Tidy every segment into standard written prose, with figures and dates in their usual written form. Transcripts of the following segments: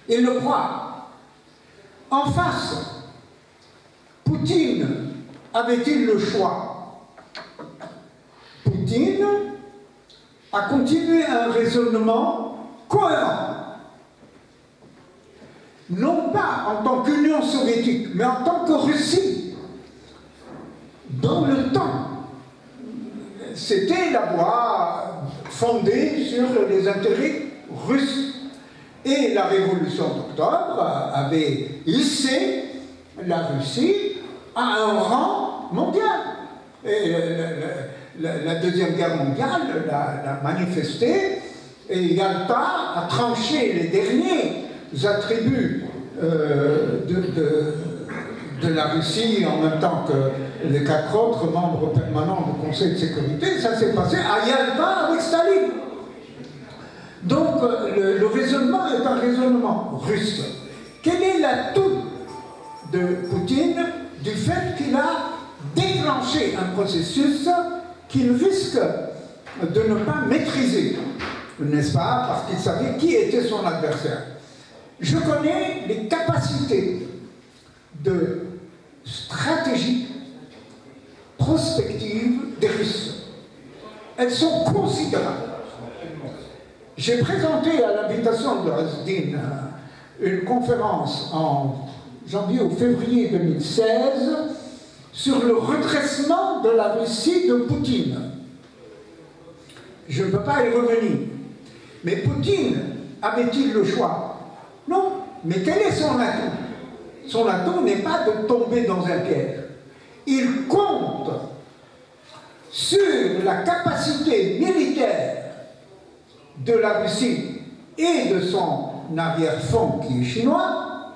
Il le croit. En face, Poutine avait-il le choix? Poutine a continué un raisonnement cohérent. Non pas en tant qu'Union soviétique, mais en tant que Russie. Dans le temps, c'était la voie fondée sur les intérêts russes. Et la révolution d'octobre avait hissé la Russie à un rang mondial. Et la Deuxième Guerre mondiale l'a manifesté, et Yalta a tranché les derniers attributs de la Russie en même temps que les 4 autres membres permanents du Conseil de sécurité. Ça s'est passé à Yalta avec Staline. Donc le raisonnement est un raisonnement russe. Quel est l'atout de Poutine du fait qu'il a déclenché un processus qu'il risque de ne pas maîtriser, n'est-ce pas, parce qu'il savait qui était son adversaire? Je connais les capacités de stratégie prospective des Russes. Elles sont considérables. J'ai présenté à l'invitation de Razdin une conférence en janvier ou février 2016 sur le redressement de la Russie de Poutine. Je ne peux pas y revenir. Mais Poutine avait-il le choix? Non. Mais quel est son atout? Son atout n'est pas de tomber dans un piège. Il compte sur la capacité militaire de la Russie et de son arrière-fond qui est chinois,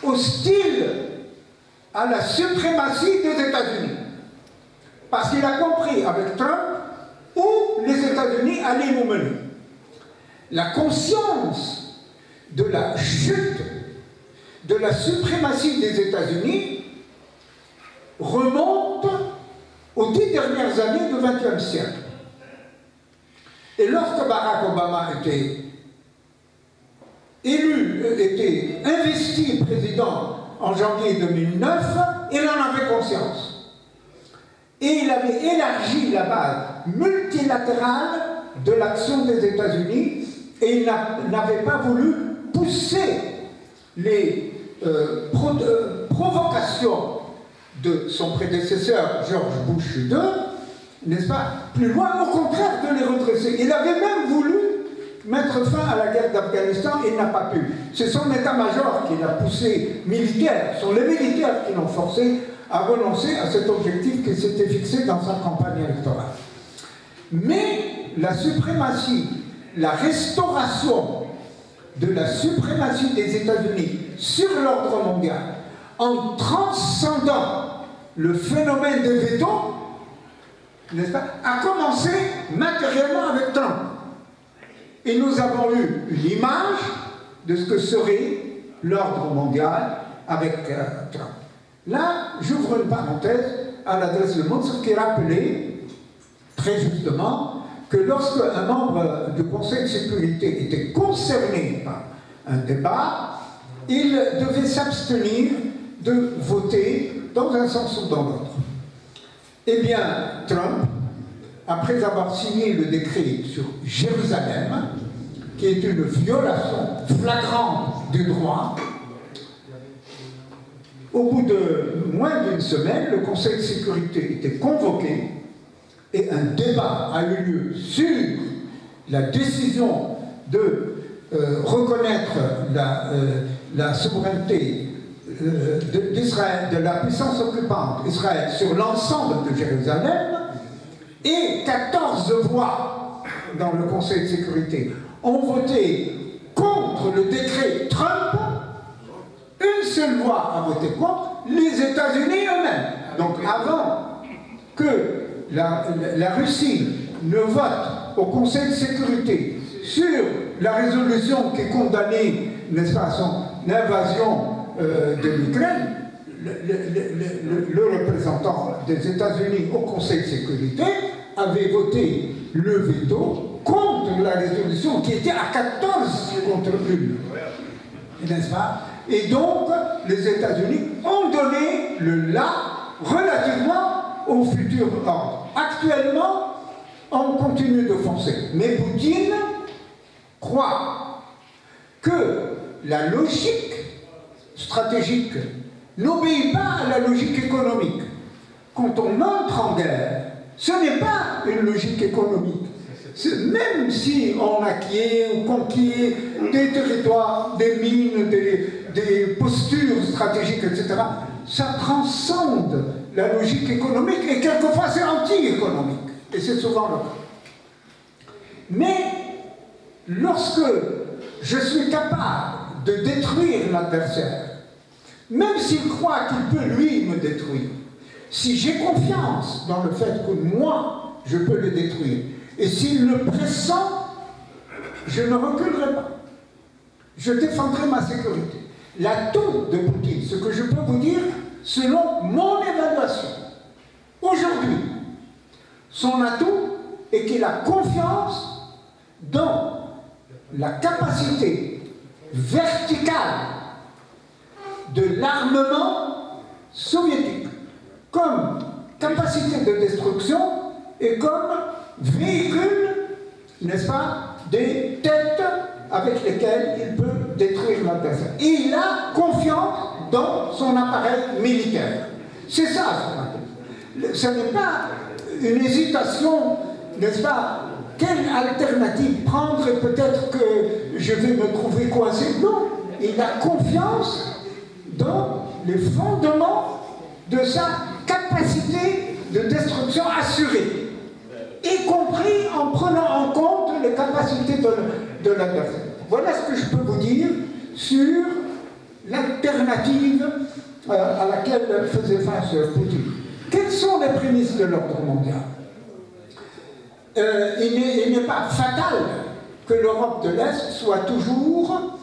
hostile à la suprématie des États-Unis. Parce qu'il a compris avec Trump où les États-Unis allaient nous mener. La conscience de la chute de la suprématie des États-Unis remonte aux 10 dernières années du XXe siècle. Et lorsque Barack Obama était investi président en janvier 2009, il en avait conscience. Et il avait élargi la base multilatérale de l'action des États-Unis, et il n'avait pas voulu pousser les provocations de son prédécesseur George Bush II, n'est-ce pas, plus loin, au contraire, de les redresser. Il avait même voulu mettre fin à la guerre d'Afghanistan, il n'a pas pu. C'est son état-major qui l'a poussé militaire, ce sont les militaires qui l'ont forcé à renoncer à cet objectif qu'il s'était fixé dans sa campagne électorale. Mais la suprématie, la restauration de la suprématie des États-Unis sur l'ordre mondial, en transcendant le phénomène des vétos, n'est-ce pas, a commencé matériellement avec Trump. Et nous avons eu l'image de ce que serait l'ordre mondial avec Trump. Là, j'ouvre une parenthèse à l'adresse du monde, ce qui rappelait très justement que lorsque un membre du Conseil de sécurité était concerné par un débat, il devait s'abstenir de voter dans un sens ou dans l'autre. Eh bien, Trump, après avoir signé le décret sur Jérusalem, qui est une violation flagrante du droit, au bout de moins d'une semaine, le Conseil de sécurité était convoqué et un débat a eu lieu sur la décision de reconnaître la souveraineté d'Israël, de la puissance occupante Israël sur l'ensemble de Jérusalem, et 14 voix dans le Conseil de sécurité ont voté contre le décret Trump. Une seule voix a voté contre, les États-Unis eux-mêmes. Donc avant que la Russie ne vote au Conseil de sécurité sur la résolution qui condamnait, n'est-ce pas, son invasion de l'Ukraine, le représentant des États-Unis au Conseil de sécurité avait voté le veto contre contre la résolution qui était à 14 contre 1. N'est-ce pas? Et donc, les États-Unis ont donné le là relativement au futur ordre. Actuellement, on continue de foncer. Mais Poutine croit que la logique stratégique n'obéit pas à la logique économique. Quand on entre en guerre, ce n'est pas une logique économique. Même si on acquiert ou conquiert des territoires, des mines, des postures stratégiques, etc., ça transcende la logique économique et quelquefois c'est anti-économique. Et c'est souvent le cas. Mais lorsque je suis capable de détruire l'adversaire, même s'il croit qu'il peut lui me détruire, si j'ai confiance dans le fait que moi, je peux le détruire, et s'il le pressent, je ne reculerai pas. Je défendrai ma sécurité. L'atout de Poutine, ce que je peux vous dire, selon mon évaluation, aujourd'hui, son atout est qu'il a confiance dans la capacité verticale de l'armement soviétique, comme capacité de destruction et comme véhicule, n'est-ce pas, des têtes avec lesquelles il peut détruire l'adversaire. Et il a confiance dans son appareil militaire. C'est ça, son atout. Ce n'est pas une hésitation, n'est-ce pas? Quelle alternative prendre et peut-être que je vais me trouver coincé? Non, il a confiance dans les fondements de sa capacité de destruction assurée, y compris en prenant en compte les capacités de l'adversaire. Voilà ce que je peux vous dire sur l'alternative à laquelle faisait face Poutine. Quelles sont les prémices de l'ordre mondial? Il n'est pas fatal que l'Europe de l'Est soit toujours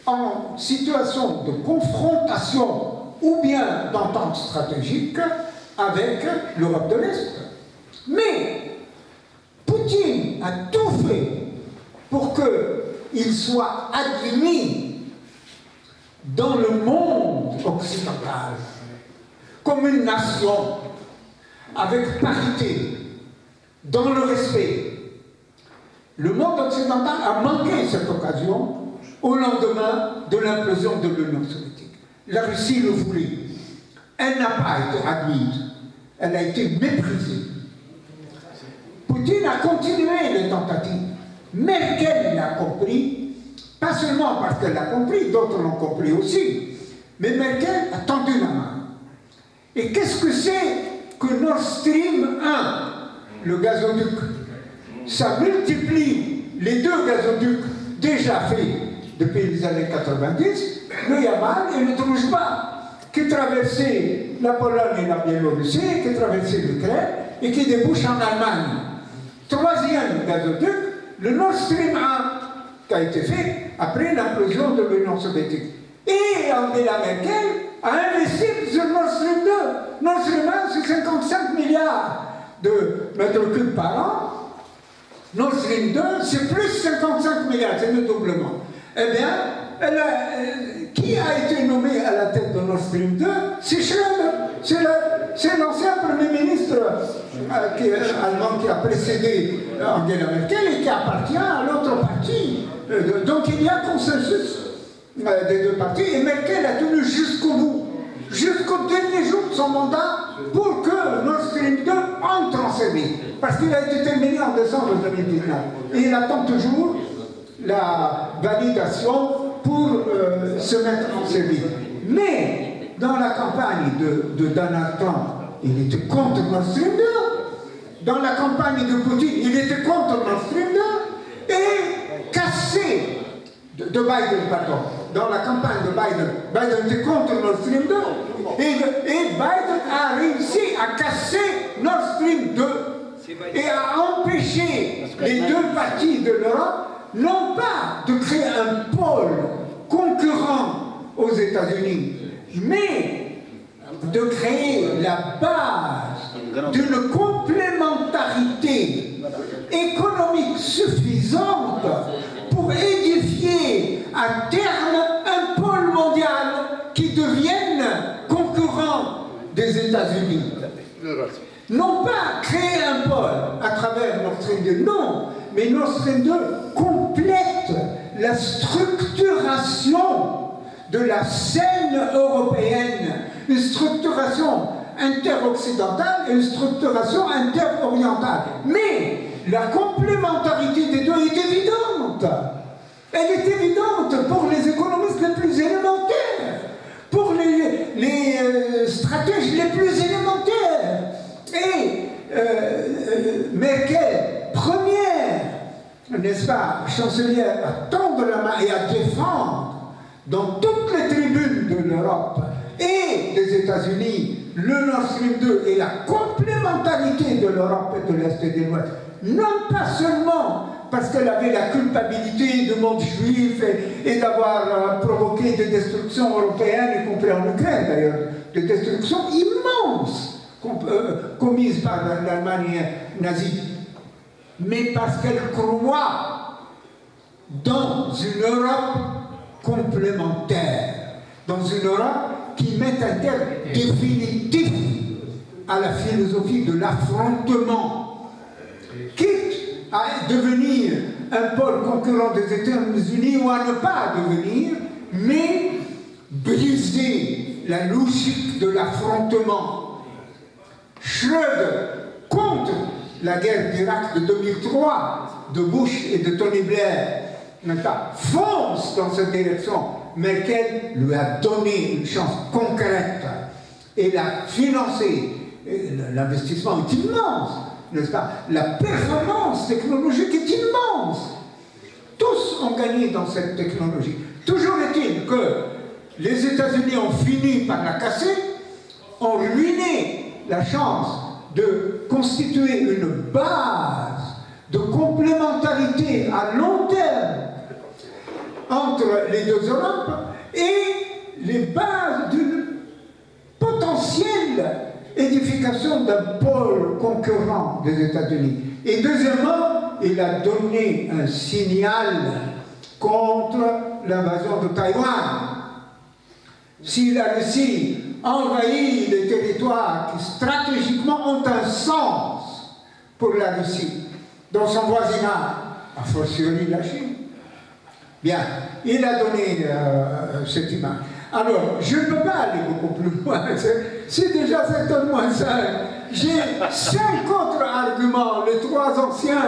en situation de confrontation ou bien d'entente stratégique avec l'Europe de l'Est. Mais Poutine a tout fait pour qu'il soit admis dans le monde occidental comme une nation avec parité, dans le respect. Le monde occidental a manqué cette occasion au lendemain de l'implosion de l'Union soviétique. La Russie le voulait. Elle n'a pas été admise. Elle a été méprisée. Poutine a continué les tentatives. Merkel l'a compris, pas seulement parce qu'elle l'a compris, d'autres l'ont compris aussi, mais Merkel a tendu la main. Et qu'est-ce que c'est que Nord Stream 1, le gazoduc? Ça multiplie les deux gazoducs déjà faits depuis les années 90, le Yamal et le Druzhba, qui traversaient la Pologne et la Biélorussie, qui traversaient l'Ukraine et qui débouchent en Allemagne. Troisième gazoduc, le Nord Stream 1, qui a été fait après l'implosion de l'Union soviétique. Et Angela Merkel a investi sur Nord Stream 2. Nord Stream 1, c'est 55 milliards de mètres cubes par an. Nord Stream 2, c'est plus 55 milliards, c'est le doublement. Eh bien, qui a été nommé à la tête de Nord Stream 2? C'est Schröder. C'est l'ancien Premier ministre allemand qui a précédé Angela Merkel et qui appartient à l'autre parti. Donc il y a consensus des deux partis et Merkel a tenu jusqu'au bout, jusqu'au dernier jour de son mandat pour que Nord Stream 2 entre en service. Parce qu'il a été terminé en décembre 2019. Et il attend toujours la validation pour se mettre en service. Mais dans la campagne de Donald Trump, il était contre Nord Stream 2. Dans la campagne de Poutine, il était contre Nord Stream 2. Et cassé de Biden, pardon. Dans la campagne de Biden était contre Nord Stream 2. Et Biden a réussi à casser Nord Stream 2 et à empêcher les deux parties de l'Europe, non pas de créer un pôle concurrent aux États-Unis, mais de créer la base d'une complémentarité économique suffisante pour édifier à terme un pôle mondial qui devienne concurrent des États-Unis. Non pas créer un pôle à travers Nord Stream 2, non, mais Nord Stream 2 complète la structuration de la scène européenne, une structuration interoccidentale et une structuration interorientale. Mais la complémentarité des deux est évidente. Elle est évidente pour les économistes les plus élémentaires, pour les stratèges les plus élémentaires. Et Merkel, première, n'est-ce pas, chancelière, à tendre la main et à défendre dans toutes les tribunes de l'Europe et des États-Unis le Nord Stream 2 et la complémentarité de l'Europe et de l'Est et de l'Ouest. Non pas seulement parce qu'elle avait la culpabilité du monde juif et d'avoir provoqué des destructions européennes, y compris en Ukraine d'ailleurs, des destructions immenses commises par l'Allemagne nazie, mais parce qu'elle croit dans une Europe complémentaire, dans une Europe qui mette un terme définitif à la philosophie de l'affrontement, quitte à devenir un pôle concurrent des États-Unis ou à ne pas devenir, mais briser la logique de l'affrontement. Schröder, contre la guerre d'Irak de 2003, de Bush et de Tony Blair, fonce dans cette direction. Merkel lui a donné une chance concrète et l'a financé. L'investissement est immense, n'est-ce pas? La performance technologique est immense. Tous ont gagné dans cette technologie. Toujours est-il que les États-Unis ont fini par la casser, ont ruiné la chance de constituer une base de complémentarité à long terme entre les deux Europes et les bases d'une potentielle édification d'un pôle concurrent des États-Unis. Et deuxièmement, il a donné un signal contre l'invasion de Taïwan. Si la Russie envahit les territoires qui stratégiquement ont un sens pour la Russie, dans son voisinage, a fortiori la Chine. Bien, il a donné cette image. Alors, je ne peux pas aller beaucoup plus loin, c'est déjà 7h moins 5. J'ai 5 autres arguments, les 3 anciens.